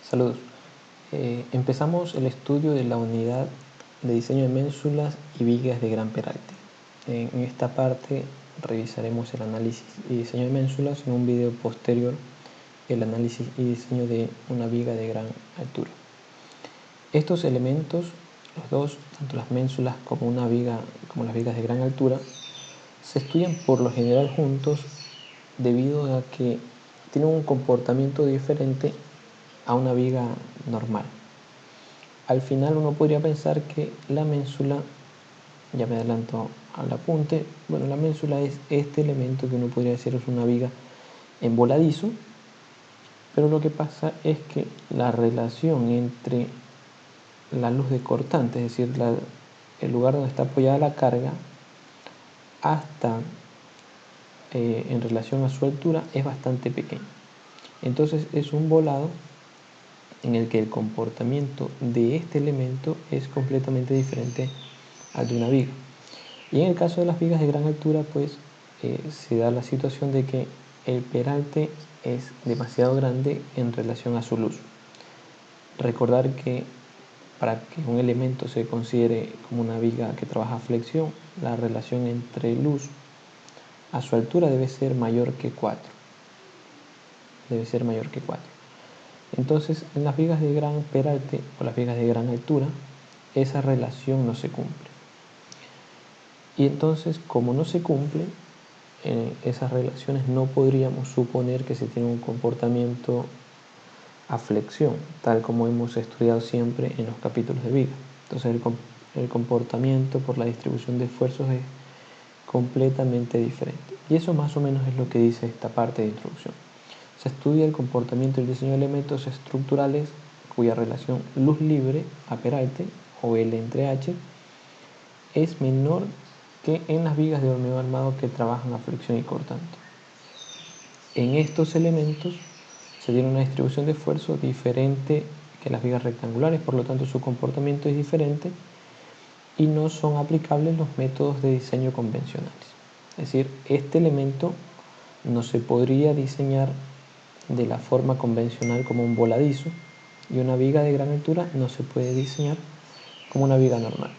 Saludos. Empezamos el estudio de la unidad de diseño de ménsulas y vigas de gran peralte. En esta parte revisaremos el análisis y diseño de ménsulas. En un video posterior, el análisis y diseño de una viga de gran altura. Estos elementos, los dos, tanto las ménsulas como las vigas de gran altura, se estudian por lo general juntos debido a que tienen un comportamiento diferente a una viga normal. Al final uno podría pensar que la ménsula, ya me adelanto al apunte, bueno, la ménsula es este elemento que uno podría decir es una viga en voladizo, pero lo que pasa es que la relación entre la luz de cortante, es decir, el lugar donde está apoyada la carga, hasta en relación a su altura es bastante pequeña. Entonces es un volado en el que el comportamiento de este elemento es completamente diferente al de una viga. Y en el caso de las vigas de gran altura, pues se da la situación de que el peralte es demasiado grande en relación a su luz. Recordar que para que un elemento se considere como una viga que trabaja a flexión, la relación entre luz a su altura debe ser mayor que 4. Debe ser mayor que 4. Entonces, en las vigas de gran peralte o las vigas de gran altura, esa relación no se cumple. Y entonces, como no se cumple esas relaciones, no podríamos suponer que se tiene un comportamiento a flexión, tal como hemos estudiado siempre en los capítulos de viga. Entonces, el comportamiento por la distribución de esfuerzos es completamente diferente. Y eso más o menos es lo que dice esta parte de introducción. Se estudia el comportamiento y el diseño de elementos estructurales cuya relación luz libre a peralte o L entre H es menor que en las vigas de hormigón armado que trabajan a flexión y cortante. En estos elementos se tiene una distribución de esfuerzo diferente que las vigas rectangulares, por lo tanto su comportamiento es diferente y no son aplicables los métodos de diseño convencionales. Es decir, este elemento no se podría diseñar de la forma convencional como un voladizo, y una viga de gran altura no se puede diseñar como una viga normal.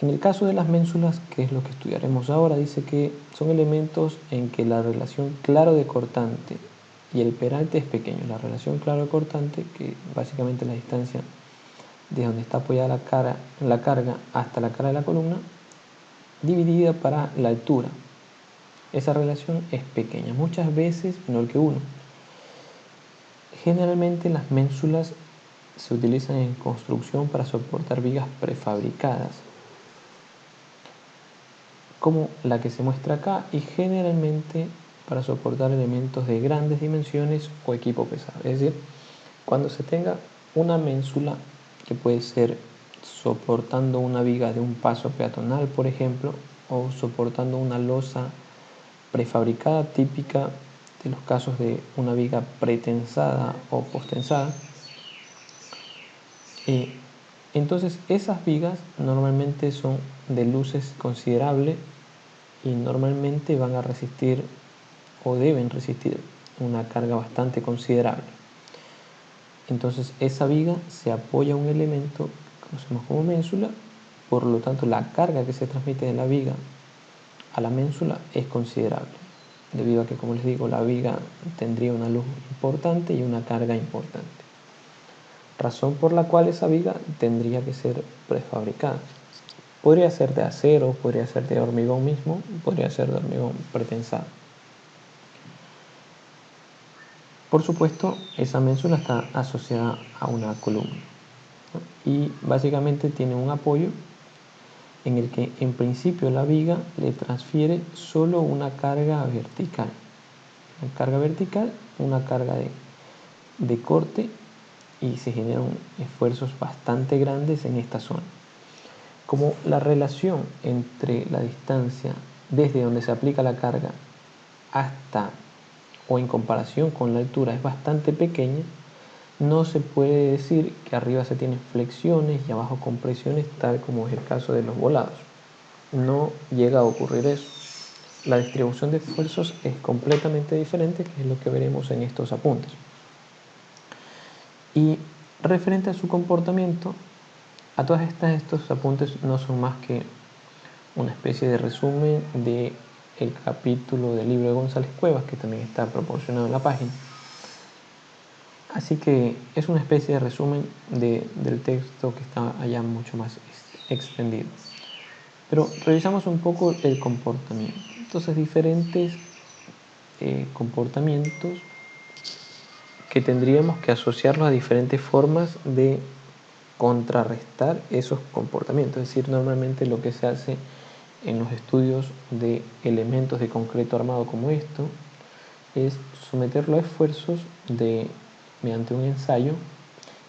En el caso de las ménsulas, que es lo que estudiaremos ahora, dice que son elementos en que la relación claro de cortante y el peralte es pequeño. La relación claro de cortante, que básicamente es la distancia de donde está apoyada la carga hasta la cara de la columna, dividida para la altura. Esa relación es pequeña, muchas veces menor que 1. Generalmente las ménsulas se utilizan en construcción para soportar vigas prefabricadas, como la que se muestra acá, y generalmente para soportar elementos de grandes dimensiones o equipo pesado. Es decir, cuando se tenga una ménsula que puede ser soportando una viga de un paso peatonal, por ejemplo, o soportando una losa prefabricada típica de los casos de una viga pretensada o postensada. Entonces esas vigas normalmente son de luces considerables y normalmente van a resistir o deben resistir una carga bastante considerable. Entonces esa viga se apoya a un elemento que conocemos como ménsula, por lo tanto la carga que se transmite de la viga a la ménsula es considerable, debido a que, como les digo, la viga tendría una luz importante y una carga importante, razón por la cual esa viga tendría que ser prefabricada. Podría ser de acero, podría ser de hormigón mismo, podría ser de hormigón pretensado. Por supuesto, esa ménsula está asociada a una columna, ¿no? Y básicamente tiene un apoyo en el que en principio la viga le transfiere solo una carga vertical. Una carga vertical, una carga de corte, y se generan esfuerzos bastante grandes en esta zona. Como la relación entre la distancia desde donde se aplica la carga hasta o en comparación con la altura es bastante pequeña, no se puede decir que arriba se tienen flexiones y abajo compresiones, tal como es el caso de los volados. No llega a ocurrir eso. La distribución de esfuerzos es completamente diferente, que es lo que veremos en estos apuntes. Y referente a su comportamiento, a todas estos apuntes no son más que una especie de resumen del capítulo del libro de González Cuevas, que también está proporcionado en la página. Así que es una especie de resumen del texto que está allá mucho más extendido. Pero revisamos un poco el comportamiento. Entonces, diferentes comportamientos que tendríamos que asociarlos a diferentes formas de contrarrestar esos comportamientos. Es decir, normalmente lo que se hace en los estudios de elementos de concreto armado como esto es someterlo a esfuerzos mediante un ensayo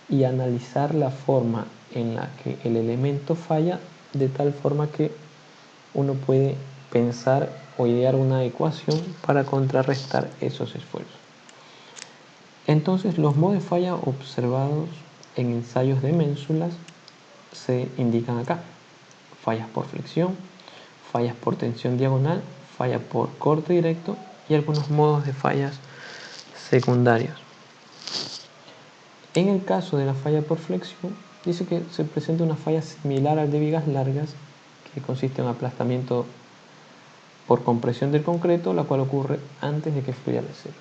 y analizar la forma en la que el elemento falla, de tal forma que uno puede pensar o idear una ecuación para contrarrestar esos esfuerzos. Entonces, los modos de falla observados en ensayos de ménsulas se indican acá: fallas por flexión, fallas por tensión diagonal, falla por corte directo y algunos modos de fallas secundarios. En el caso de la falla por flexión, dice que se presenta una falla similar al de vigas largas, que consiste en aplastamiento por compresión del concreto, la cual ocurre antes de que fluya el acero.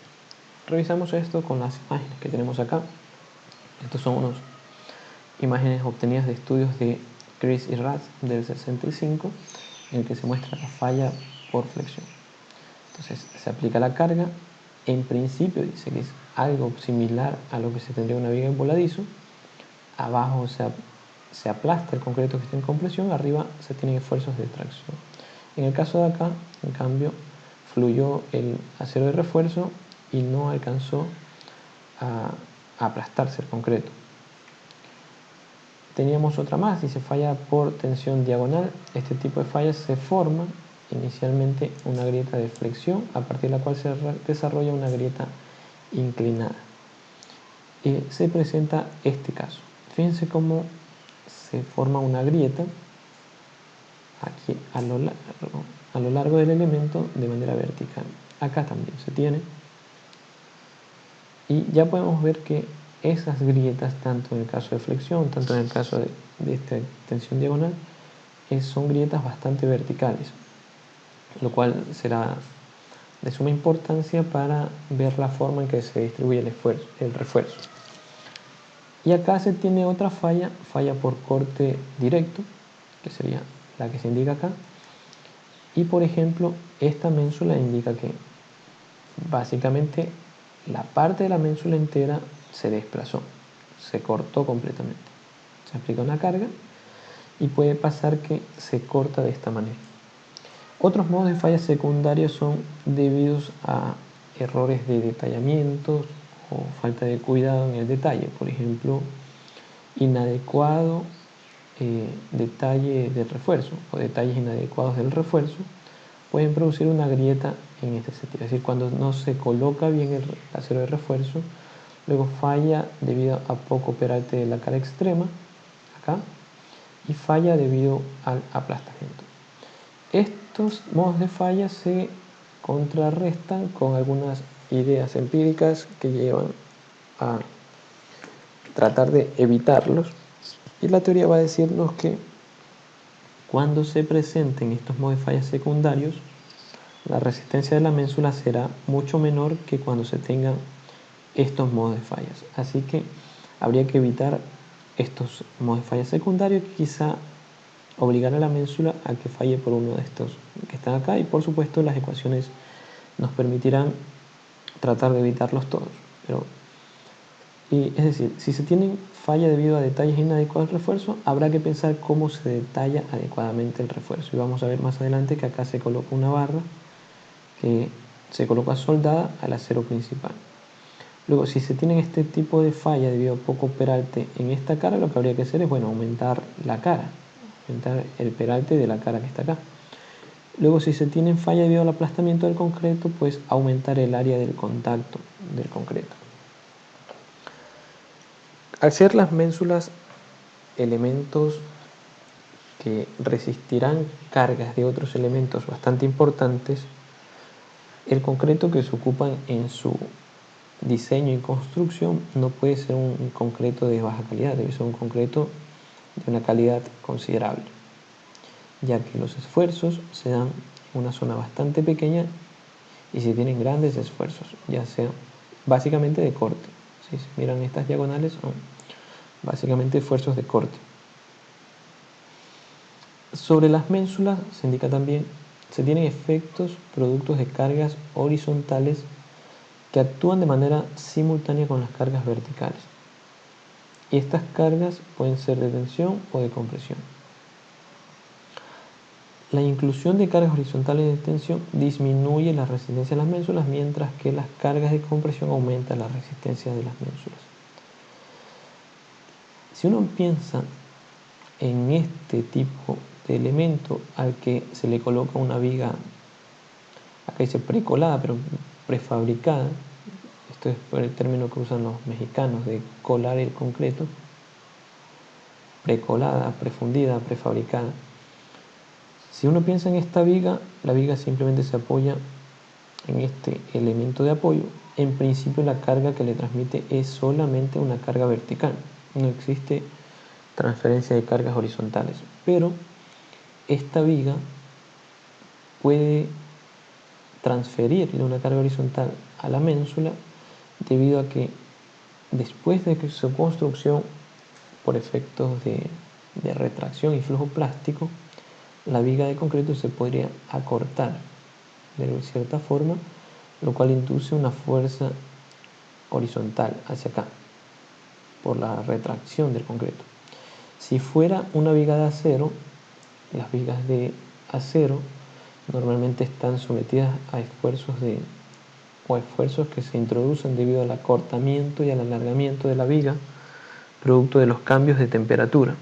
Revisamos esto con las imágenes que tenemos acá. Estos son unas imágenes obtenidas de estudios de Chris y Ratz del 65, en el que se muestra la falla por flexión. Entonces se aplica la carga. En principio dice que es algo similar a lo que se tendría una viga en voladizo. Abajo se aplasta el concreto que está en compresión, arriba se tienen esfuerzos de tracción. En el caso de acá, en cambio, fluyó el acero de refuerzo y no alcanzó a aplastarse el concreto. Teníamos otra más, dice falla por tensión diagonal. Este tipo de fallas se forma inicialmente una grieta de flexión, a partir de la cual se desarrolla una grieta inclinada. Se presenta este caso. Fíjense cómo se forma una grieta aquí a lo largo del elemento de manera vertical. Acá también se tiene. Y ya podemos ver que esas grietas, tanto en el caso de flexión, tanto en el caso de esta tensión diagonal, son grietas bastante verticales, lo cual será de suma importancia para ver la forma en que se distribuye el refuerzo. Y acá se tiene otra falla por corte directo, que sería la que se indica acá. Y por ejemplo, esta ménsula indica que básicamente la parte de la ménsula entera se desplazó, se cortó completamente. Se aplica una carga y puede pasar que se corta de esta manera. Otros modos de falla secundarios son debidos a errores de detallamientos o falta de cuidado en el detalle. Por ejemplo, inadecuado detalle del refuerzo o detalles inadecuados del refuerzo pueden producir una grieta en este sentido. Es decir, cuando no se coloca bien el acero de refuerzo, luego falla debido a poco peralte de la cara extrema, acá, y falla debido al aplastamiento. Estos modos de falla se contrarrestan con algunas ideas empíricas que llevan a tratar de evitarlos. Y la teoría va a decirnos que cuando se presenten estos modos de falla secundarios, la resistencia de la ménsula será mucho menor que cuando se tengan estos modos de fallas. Así que habría que evitar estos modos de falla secundarios, quizá obligar a la ménsula a que falle por uno de estos que están acá, y por supuesto las ecuaciones nos permitirán tratar de evitarlos todos. Es decir, si se tienen falla debido a detalles inadecuados del refuerzo, habrá que pensar cómo se detalla adecuadamente el refuerzo. Y vamos a ver más adelante que acá se coloca una barra que se coloca soldada al acero principal. Luego, si se tiene este tipo de falla debido a poco peralte en esta cara, lo que habría que hacer es, aumentar la cara, aumentar el peralte de la cara que está acá. Luego, si se tiene falla debido al aplastamiento del concreto, pues aumentar el área del contacto del concreto. Al ser las ménsulas elementos que resistirán cargas de otros elementos bastante importantes, el concreto que se ocupan en su diseño y construcción no puede ser un concreto de baja calidad, debe ser un concreto de una calidad considerable, ya que los esfuerzos se dan en una zona bastante pequeña y se tienen grandes esfuerzos, ya sea básicamente de corte. Si se miran estas diagonales, son básicamente esfuerzos de corte. Sobre las ménsulas se indica también, se tienen efectos productos de cargas horizontales que actúan de manera simultánea con las cargas verticales. Y estas cargas pueden ser de tensión o de compresión. La inclusión de cargas horizontales de tensión disminuye la resistencia de las ménsulas, mientras que las cargas de compresión aumentan la resistencia de las ménsulas. Si uno piensa en este tipo de elemento al que se le coloca una viga, acá dice precolada, pero prefabricada, esto es por el término que usan los mexicanos de colar el concreto, precolada, prefundida, prefabricada. Si uno piensa en esta viga, la viga simplemente se apoya en este elemento de apoyo. En principio la carga que le transmite es solamente una carga vertical, no existe transferencia de cargas horizontales, pero esta viga puede transferirle una carga horizontal a la ménsula debido a que después de que su construcción por efectos de retracción y flujo plástico, la viga de concreto se podría acortar de cierta forma, lo cual induce una fuerza horizontal hacia acá por la retracción del concreto. Si fuera una viga de acero, las vigas de acero normalmente están sometidas a esfuerzos que se introducen debido al acortamiento y al alargamiento de la viga, producto de los cambios de temperatura.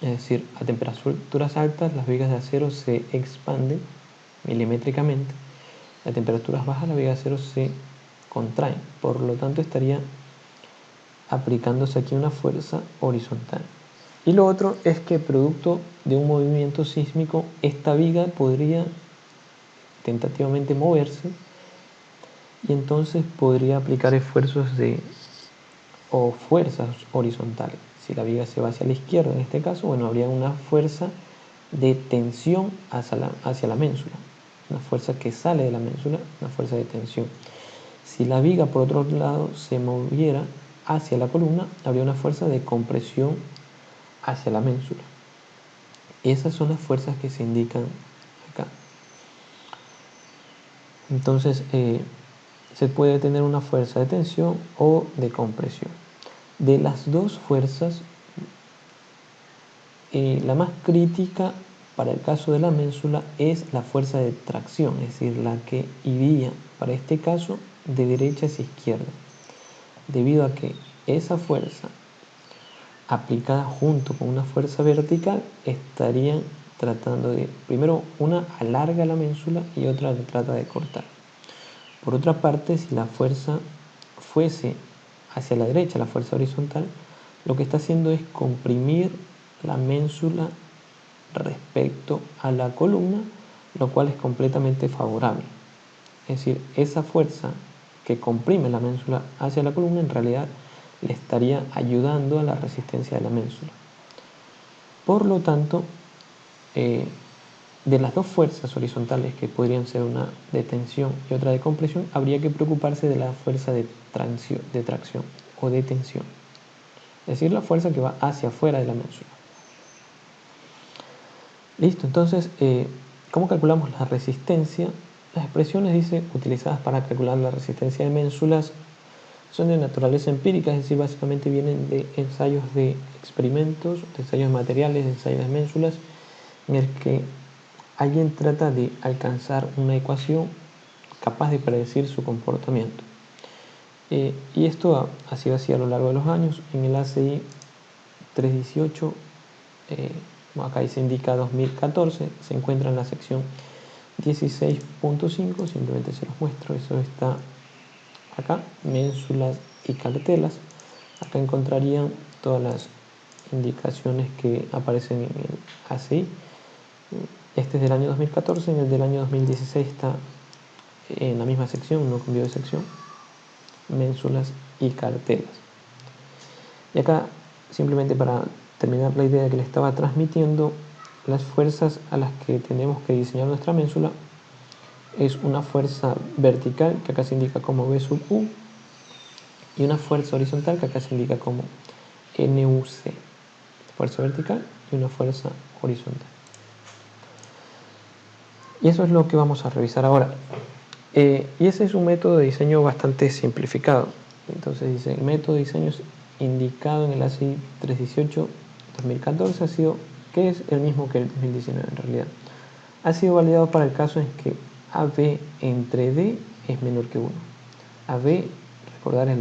Es decir, a temperaturas altas las vigas de acero se expanden milimétricamente, a temperaturas bajas las vigas de acero se contraen, por lo tanto estaría aplicándose aquí una fuerza horizontal. Y lo otro es que producto de un movimiento sísmico, esta viga podría tentativamente moverse y entonces podría aplicar esfuerzos o fuerzas horizontales. Si la viga se va hacia la izquierda, en este caso, bueno, habría una fuerza de tensión hacia la ménsula, una fuerza que sale de la ménsula, una fuerza de tensión. Si la viga, por otro lado, se moviera hacia la columna, habría una fuerza de compresión hacia la ménsula. Esas son las fuerzas que se indican acá. Entonces, se puede tener una fuerza de tensión o de compresión. De las dos fuerzas, la más crítica para el caso de la ménsula es la fuerza de tracción, es decir, la que iría, para este caso, de derecha hacia izquierda, debido a que esa fuerza aplicada junto con una fuerza vertical estarían tratando de, primero una alarga la ménsula y otra le trata de cortar. Por otra parte, si la fuerza fuese hacia la derecha, la fuerza horizontal, lo que está haciendo es comprimir la ménsula respecto a la columna, lo cual es completamente favorable. Es decir, esa fuerza que comprime la ménsula hacia la columna en realidad le estaría ayudando a la resistencia de la ménsula. Por lo tanto, de las dos fuerzas horizontales, que podrían ser una de tensión y otra de compresión, habría que preocuparse de la fuerza de tracción o de tensión, es decir, la fuerza que va hacia afuera de la ménsula. Listo, entonces, ¿cómo calculamos la resistencia? Las expresiones, dice, utilizadas para calcular la resistencia de ménsulas son de naturaleza empírica, es decir, básicamente vienen de ensayos de experimentos, de ensayos materiales, de ensayos de ménsulas, en el que alguien trata de alcanzar una ecuación capaz de predecir su comportamiento. Y esto ha sido así a lo largo de los años. En el ACI 318, acá se indica 2014, se encuentra en la sección 16.5, simplemente se los muestro, eso está acá, ménsulas y cartelas. Acá encontrarían todas las indicaciones que aparecen en el ACI. Este es del año 2014, en el del año 2016 está en la misma sección, no cambió de sección. ménsulas y cartelas. Y acá, simplemente para terminar la idea que le estaba transmitiendo, las fuerzas a las que tenemos que diseñar nuestra ménsula es una fuerza vertical, que acá se indica como B sub U, y una fuerza horizontal, que acá se indica como NUC. Fuerza vertical y una fuerza horizontal. Y eso es lo que vamos a revisar ahora. Y ese es un método de diseño bastante simplificado. Entonces dice, el método de diseño indicado en el ASI 318-2014 ha sido, que es el mismo que el 2019 en realidad. Ha sido validado para el caso en que AB entre D es menor que 1. AB, recordar, es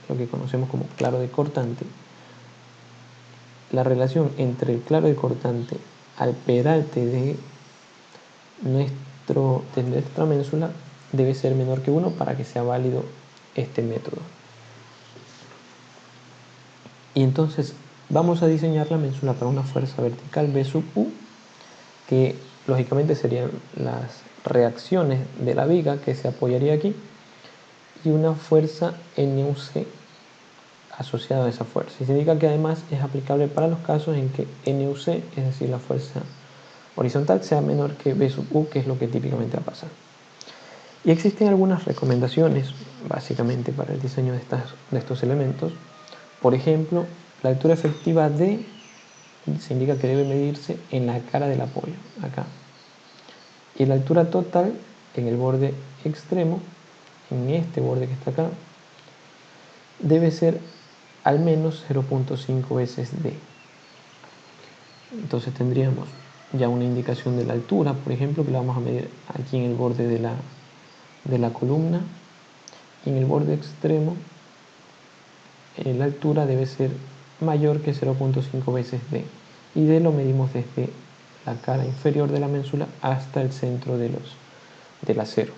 lo que conocemos como claro de cortante. La relación entre el claro de cortante al peralte de nuestra ménsula debe ser menor que 1 para que sea válido este método. Y entonces vamos a diseñar la ménsula para una fuerza vertical B sub U, que lógicamente serían las reacciones de la viga que se apoyaría aquí, y una fuerza NUC asociada a esa fuerza. Y se indica que además es aplicable para los casos en que NUC, es decir, la fuerza horizontal, sea menor que B sub U, que es lo que típicamente va a pasar. Y existen algunas recomendaciones, básicamente, para el diseño de estos elementos. Por ejemplo, la altura efectiva D se indica que debe medirse en la cara del apoyo, acá. Y la altura total en el borde extremo, en este borde que está acá, debe ser al menos 0.5 veces D. Entonces tendríamos ya una indicación de la altura, por ejemplo, que la vamos a medir aquí en el borde de la columna, y en el borde extremo la altura debe ser mayor que 0.5 veces D, y D lo medimos desde la cara inferior de la ménsula hasta el centro del acero.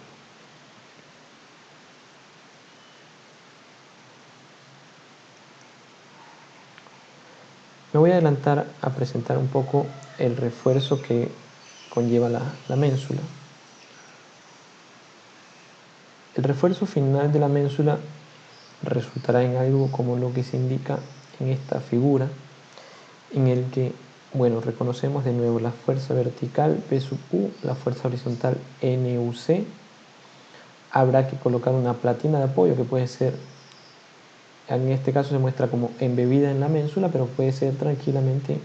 Me voy a adelantar a presentar un poco el refuerzo que conlleva la ménsula. El refuerzo final de la ménsula resultará en algo como lo que se indica en esta figura, en el que, bueno, reconocemos de nuevo la fuerza vertical P sub U, la fuerza horizontal NUC. Habrá que colocar una platina de apoyo que puede ser, en este caso se muestra como embebida en la ménsula, pero puede ser tranquilamente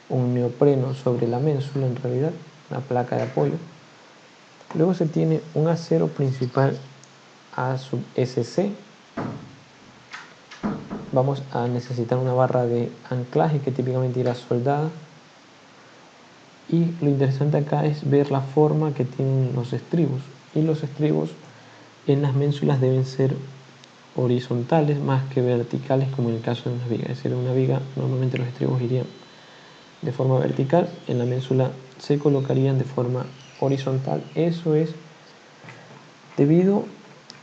un neopreno sobre la ménsula, en realidad, una placa de apoyo. Luego se tiene un acero principal A sub SC. Vamos a necesitar una barra de anclaje que típicamente irá soldada. Y lo interesante acá es ver la forma que tienen los estribos. Y los estribos en las ménsulas deben ser horizontales más que verticales, como en el caso de una viga. Es decir, en una viga normalmente los estribos irían de forma vertical, en la ménsula se colocarían de forma horizontal. Eso es debido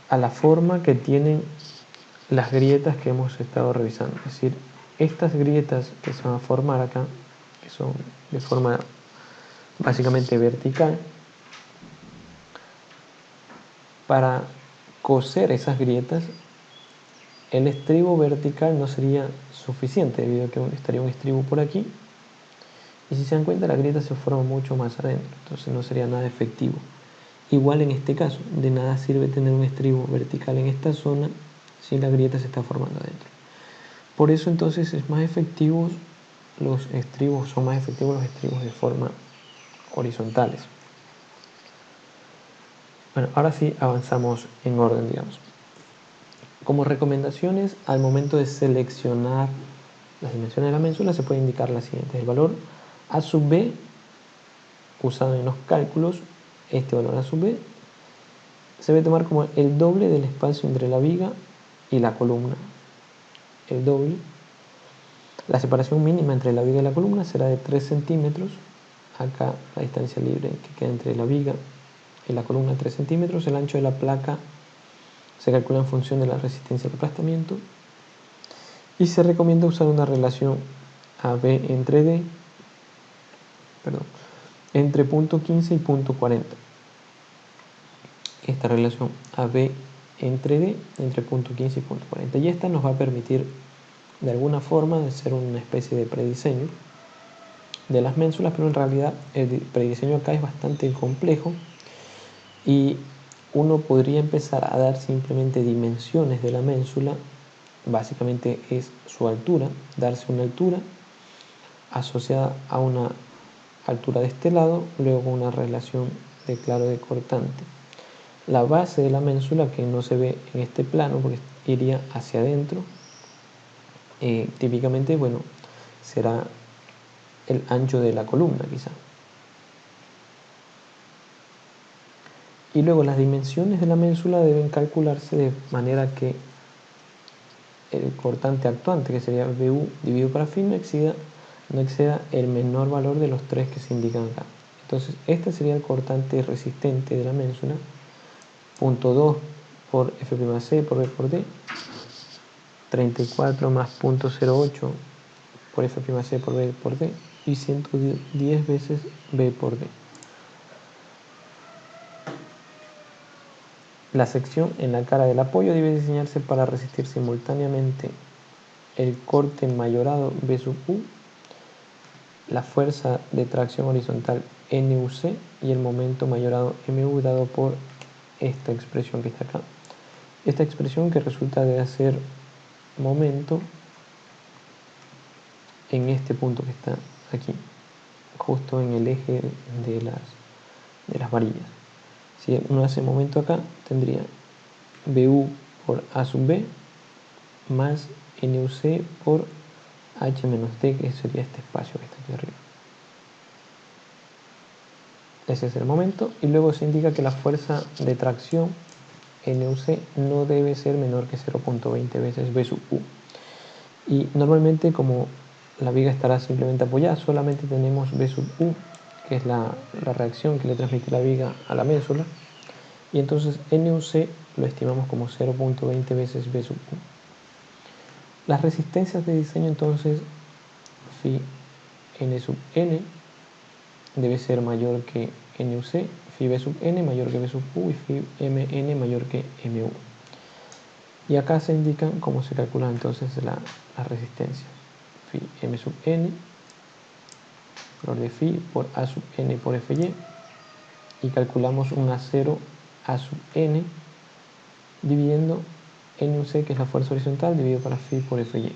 a la forma que tienen las grietas que hemos estado revisando. Es decir, estas grietas que se van a formar acá, que son de forma básicamente vertical, para coser esas grietas, el estribo vertical no sería suficiente, debido a que estaría un estribo por aquí, y si se dan cuenta la grieta se forma mucho más adentro, entonces no sería nada efectivo. Igual en este caso, de nada sirve tener un estribo vertical en esta zona si la grieta se está formando adentro. Por eso entonces son más efectivos los estribos de forma horizontales. Bueno, ahora sí avanzamos en orden, digamos. Como recomendaciones, al momento de seleccionar las dimensiones de la ménsula se puede indicar las siguientes. El valor A sub B, usado en los cálculos, este valor A sub B se debe tomar como el doble del espacio entre la viga y la columna. El doble. La separación mínima entre la viga y la columna será de 3 centímetros. Acá la distancia libre que queda entre la viga y la columna 3 centímetros. El ancho de la placa se calcula en función de la resistencia al aplastamiento. Y se recomienda usar una relación AB entre D, entre punto 15 y punto 40. Esta relación AB entre D, entre punto 15 y punto 40. Y esta nos va a permitir de alguna forma hacer una especie de prediseño de las ménsulas, pero en realidad el prediseño acá es bastante complejo y uno podría empezar a dar simplemente dimensiones de la ménsula. Básicamente es su altura, darse una altura asociada a una altura de este lado, luego con una relación de claro de cortante. La base de la ménsula, que no se ve en este plano porque iría hacia adentro, típicamente, bueno, será el ancho de la columna quizá. Y luego las dimensiones de la ménsula deben calcularse de manera que el cortante actuante, que sería BU dividido para phi, no exceda el menor valor de los tres que se indican acá. Entonces este sería el cortante resistente de la ménsula, 0.2 por F'C por B por D, 34 más 0.08 por F'C por B por D y 110 veces B por D. La sección en la cara del apoyo debe diseñarse para resistir simultáneamente el corte mayorado B sub U, la fuerza de tracción horizontal NUC y el momento mayorado MU dado por esta expresión que está acá. Esta expresión que resulta de hacer momento en este punto que está aquí, justo en el eje de las varillas. Si uno hace momento acá, tendría BU por A sub B más NUC por H menos D, que sería este espacio que está aquí arriba. Ese es el momento, y luego se indica que la fuerza de tracción NUC no debe ser menor que 0.20 veces B sub U. Y normalmente, como la viga estará simplemente apoyada, solamente tenemos B sub U, que es la reacción que le transmite la viga a la ménsula, y entonces NUC lo estimamos como 0.20 veces B sub U. Las resistencias de diseño entonces, phi N sub N debe ser mayor que NUC, phi B sub N mayor que B sub U y phi MN mayor que MU. Y acá se indican cómo se calcula entonces la resistencia. Phi M sub N, valor de phi por A sub N por Fy, y calculamos un A0 A sub N dividiendo NUC, que es la fuerza horizontal, dividido para phi por Fy.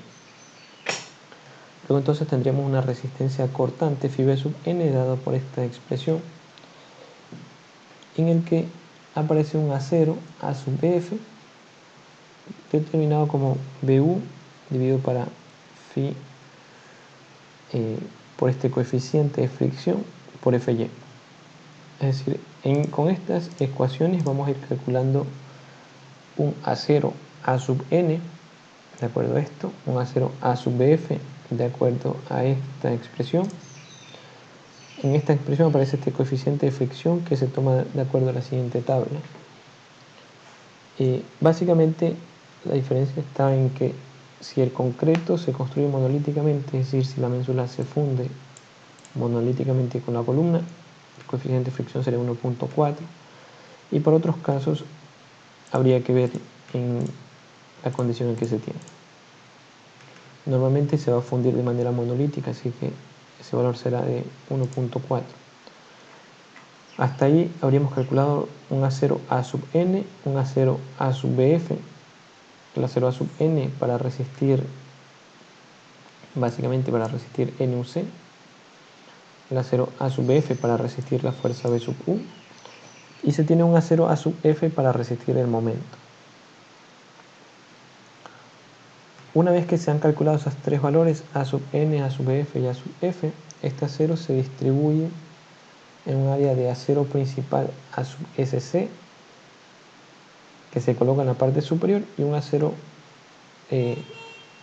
Luego entonces tendríamos una resistencia cortante phi B sub N dada por esta expresión, en el que aparece un A0 A sub Bf determinado como BU dividido para phi por este coeficiente de fricción por Fy. Es decir, con estas ecuaciones vamos a ir calculando un A0 A sub N de acuerdo a esto, un A0 A sub Bf de acuerdo a esta expresión. En esta expresión aparece este coeficiente de fricción que se toma de acuerdo a la siguiente tabla. Básicamente la diferencia está en que si el concreto se construye monolíticamente, es decir, si la ménsula se funde monolíticamente con la columna, el coeficiente de fricción sería 1.4, y por otros casos habría que ver en la condición en que se tiene. Normalmente se va a fundir de manera monolítica, así que ese valor será de 1.4. Hasta ahí habríamos calculado un A0 A sub N, un A0 A sub Bf, el A0 A sub N para resistir, básicamente para resistir NUC, el A0 A sub Bf para resistir la fuerza B sub U, y se tiene un A0 A sub F para resistir el momento. Una vez que se han calculado esos tres valores, A sub N, A sub F y A sub F, este acero se distribuye en un área de acero principal A sub SC, que se coloca en la parte superior, y un acero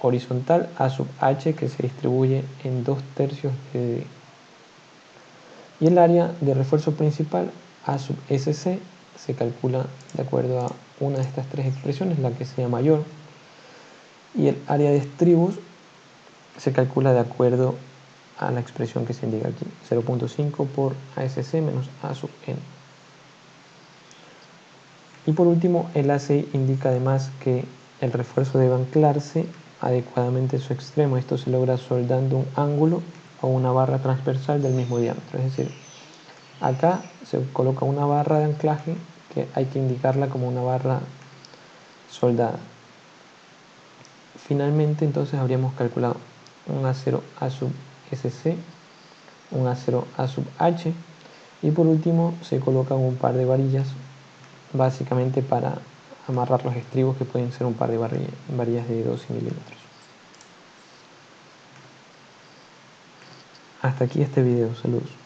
horizontal A sub H, que se distribuye en 2/3 de D. Y el área de refuerzo principal A sub SC se calcula de acuerdo a una de estas tres expresiones, la que sea mayor, y el área de estribos se calcula de acuerdo a la expresión que se indica aquí, 0.5 por ASC menos A sub N. Y por último, el A6 indica además que el refuerzo debe anclarse adecuadamente en su extremo. Esto se logra soldando un ángulo o una barra transversal del mismo diámetro. Es decir, acá se coloca una barra de anclaje que hay que indicarla como una barra soldada. Finalmente, entonces habríamos calculado un A0 A sub SC, un A0 A sub H, y por último se colocan un par de varillas básicamente para amarrar los estribos, que pueden ser un par de varillas de 12 milímetros. Hasta aquí este video, saludos.